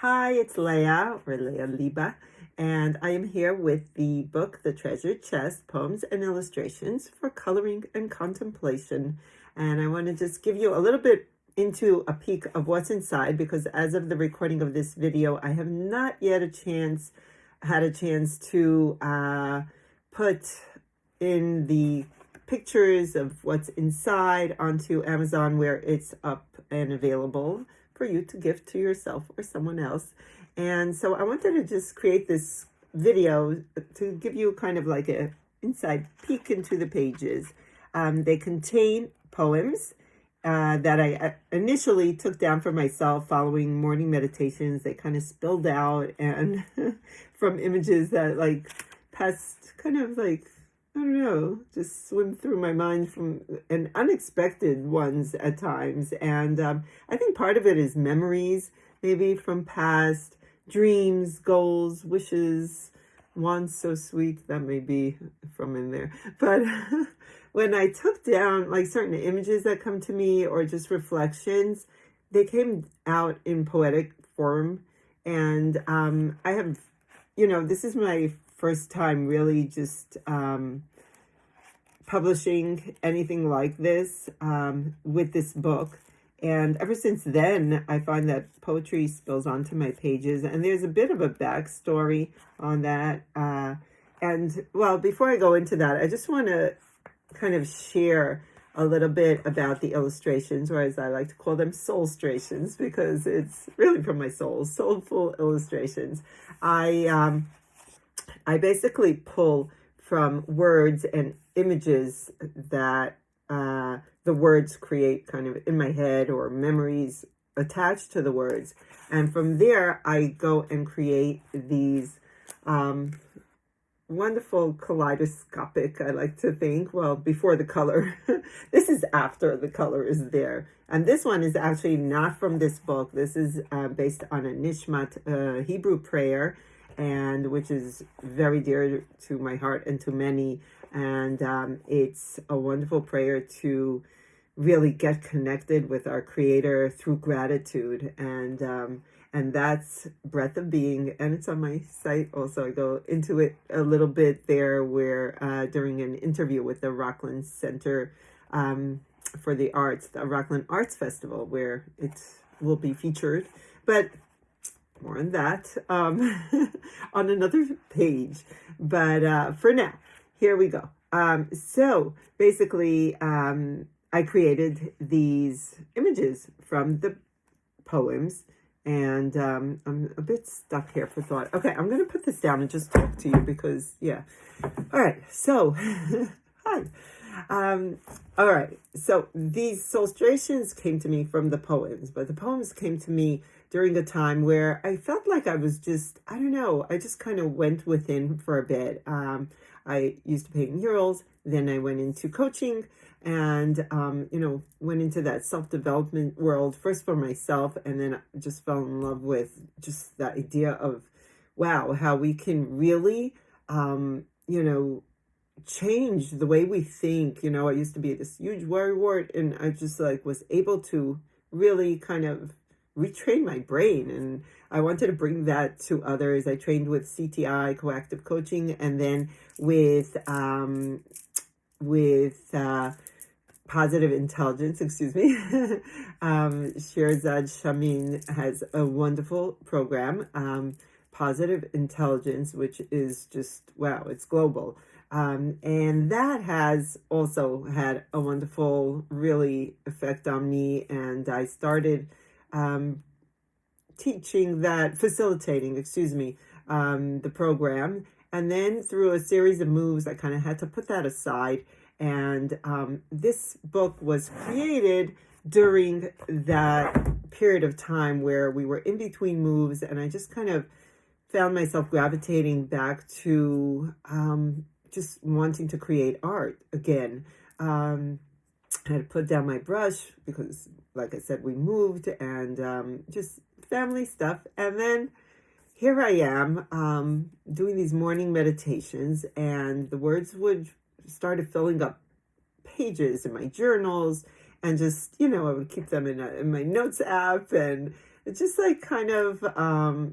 Hi, it's Leah, or Leah Liba, and I am here with the book, The Treasured Chest, Poems and Illustrations for Coloring and Contemplation. And I want to just give you a little bit into a peek of what's inside, because as of the recording of this video, I have not yet had a chance to put in the pictures of what's inside onto Amazon, where it's up and available for you to gift to yourself or someone else. And so I wanted to just create this video to give you kind of like a inside peek into the pages. They contain poems that I initially took down for myself following morning meditations. They kind of spilled out and from images that like passed kind of like, I don't know, just swim through my mind from and unexpected ones at times. And I think part of it is memories, maybe from past dreams, goals, wishes, wants so sweet. That may be from in there. But when I took down like certain images that come to me or just reflections, they came out in poetic form. And I have, this is my first time really just publishing anything like this with this book. And ever since then, I find that poetry spills onto my pages. And there's a bit of a backstory on that. And well, before I go into that, I just want to kind of share a little bit about the illustrations, or as I like to call them, soulstrations, because it's really from my soul, soulful illustrations. I basically pull from words and images that the words create kind of in my head, or memories attached to the words. And from there, I go and create these wonderful kaleidoscopic, I like to think, well, before the color. This is after the color is there. And this one is actually not from this book. This is based on a Nishmat Hebrew prayer, and which is very dear to my heart and to many. And it's a wonderful prayer to really get connected with our Creator through gratitude. And that's Breath of Being, and it's on my site also. I go into it a little bit there, where during an interview with the Rockland Center for the Arts, the Rockland Arts Festival, where it will be featured. But more on that on another page. But for now, here we go. So basically, I created these images from the poems, and I'm a bit stuck here for thought. Okay, I'm going to put this down and just talk to you because, yeah. All right, so, hi. All right, so these soulstrations came to me from the poems, but the poems came to me during a time where I felt like I was just, I don't know, I just kind of went within for a bit. I used to paint murals, then I went into coaching, and, went into that self-development world, first for myself, and then I just fell in love with just the idea of, wow, how we can really, change the way we think. I used to be this huge worrywart, and I just was able to really kind of retrain my brain, and I wanted to bring that to others. I trained with CTI, Coactive Coaching, and then with Positive Intelligence, excuse me. Shirzad Shamin has a wonderful program, Positive Intelligence, which is just, wow, it's global. And that has also had a wonderful, really effect on me. And I started facilitating, the program. And then through a series of moves, I kind of had to put that aside. And this book was created during that period of time where we were in between moves. And I just kind of found myself gravitating back to just wanting to create art again. I had to put down my brush because, like I said, we moved, and just family stuff. And then here I am doing these morning meditations, and the words started filling up pages in my journals, and just, I would keep them in my notes app, and it's just like kind of,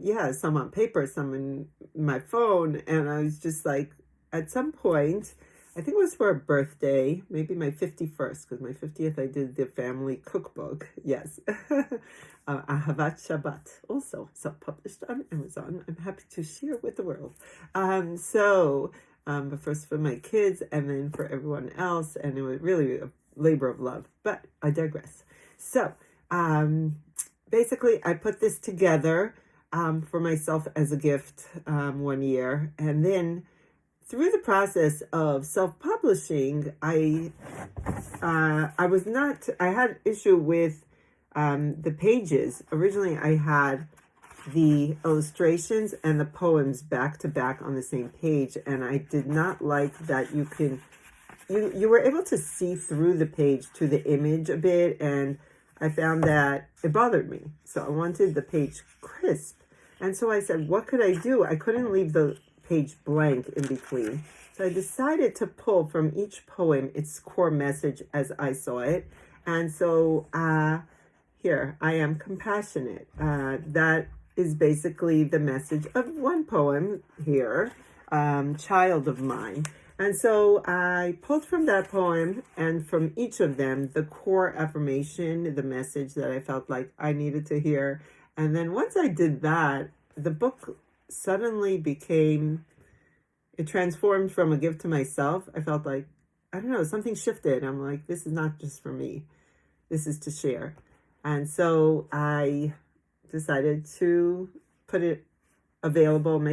yeah, some on paper, some in my phone. And I was just like, at some point, I think it was for a birthday, maybe my 51st, because my 50th I did the family cookbook. Yes. Ahavat Shabbat, also self-published on Amazon. I'm happy to share with the world. But first for my kids and then for everyone else. And it was really a labor of love. But I digress. So, basically, I put this together for myself as a gift one year. And then through the process of self-publishing, I had issue with the pages. Originally, I had the illustrations and the poems back to back on the same page, and I did not like that you were able to see through the page to the image a bit, and I found that it bothered me. So I wanted the page crisp. And so I said, what could I do? I couldn't leave the page blank in between. So I decided to pull from each poem its core message as I saw it. And so here, I am compassionate. That is basically the message of one poem here, Child of Mine. And so I pulled from that poem and from each of them the core affirmation, the message that I felt like I needed to hear. And then once I did that, the book suddenly it transformed from a gift to myself. I felt like, I don't know, something shifted. I'm like, this is not just for me. This is to share. And so I decided to make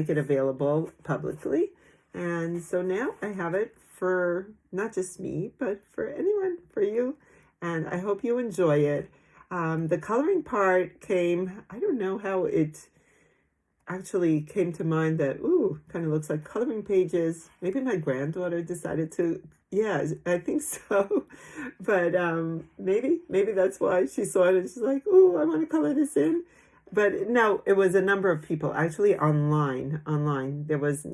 it available publicly. And so now I have it for not just me, but for anyone, for you. And I hope you enjoy it. The coloring part I don't know how it actually came to mind that, kind of looks like coloring pages. Maybe my granddaughter decided to, yeah, I think so. But maybe that's why she saw it and she's like, I want to color this in. But no, it was a number of people actually online. There was,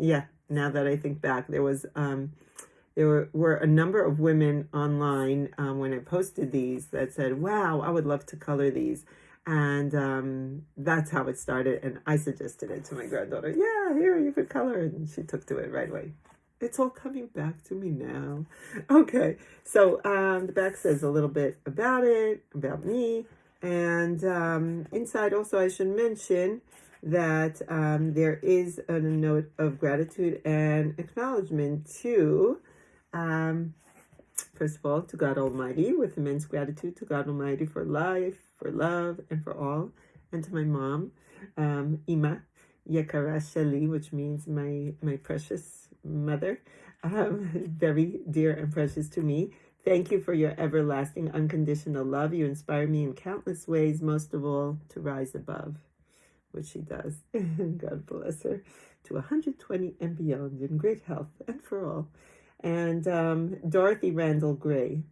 now that I think back, there were a number of women online when I posted these that said, wow, I would love to color these. And that's how it started. And I suggested it to my granddaughter. Yeah, here, you could color. And she took to it right away. It's all coming back to me now. Okay, so the back says a little bit about it, about me. And inside also I should mention that there is a note of gratitude and acknowledgement to, first of all, to God Almighty, with immense gratitude to God Almighty for life, for love, and for all. And to my mom, Ima Yekara Sheli, which means my precious mother, very dear and precious to me. Thank you for your everlasting, unconditional love. You inspire me in countless ways, most of all, to rise above, which she does. God bless her. To 120 and beyond in great health and for all. And Dorothy Randall Gray,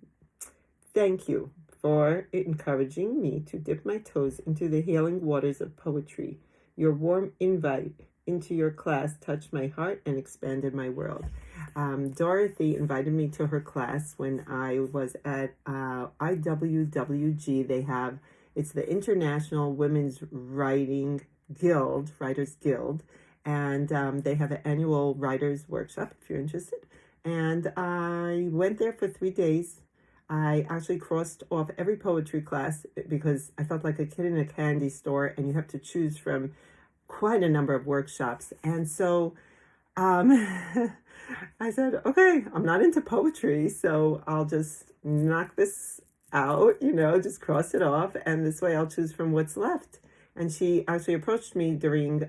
thank you for encouraging me to dip my toes into the healing waters of poetry. Your warm invite into your class touched my heart and expanded my world. Dorothy invited me to her class when I was at IWWG. It's the International Women's Writers Guild, and they have an annual writers workshop if you're interested. And I went there for 3 days. I actually crossed off every poetry class because I felt like a kid in a candy store, and you have to choose from quite a number of workshops. And so I said, okay, I'm not into poetry, so I'll just knock this out, just cross it off, and this way I'll choose from what's left. And she actually approached me during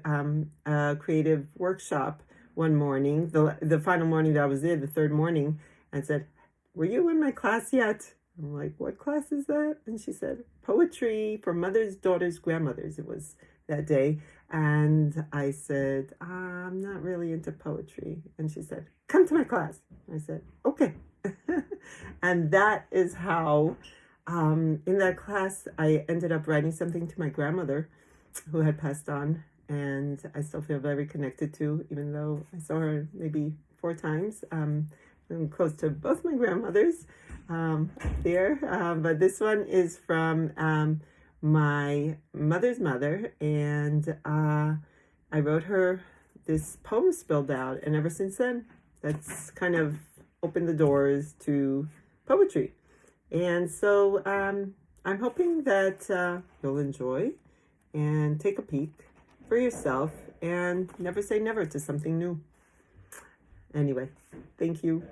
a creative workshop one morning, the final morning that I was there, the third morning, and said, were you in my class yet? I'm like, what class is that? And she said, poetry for mothers, daughters, grandmothers. It was that day. And I said, I'm not really into poetry. And she said, come to my class. I said, okay. And that is how, in that class, I ended up writing something to my grandmother who had passed on. And I still feel very connected to, even though I saw her maybe 4 times. I'm close to both my grandmothers there. But this one is from my mother's mother, and I wrote her this poem spilled out, and ever since then, that's kind of opened the doors to poetry. And so I'm hoping that you'll enjoy and take a peek for yourself and never say never to something new. Anyway, thank you.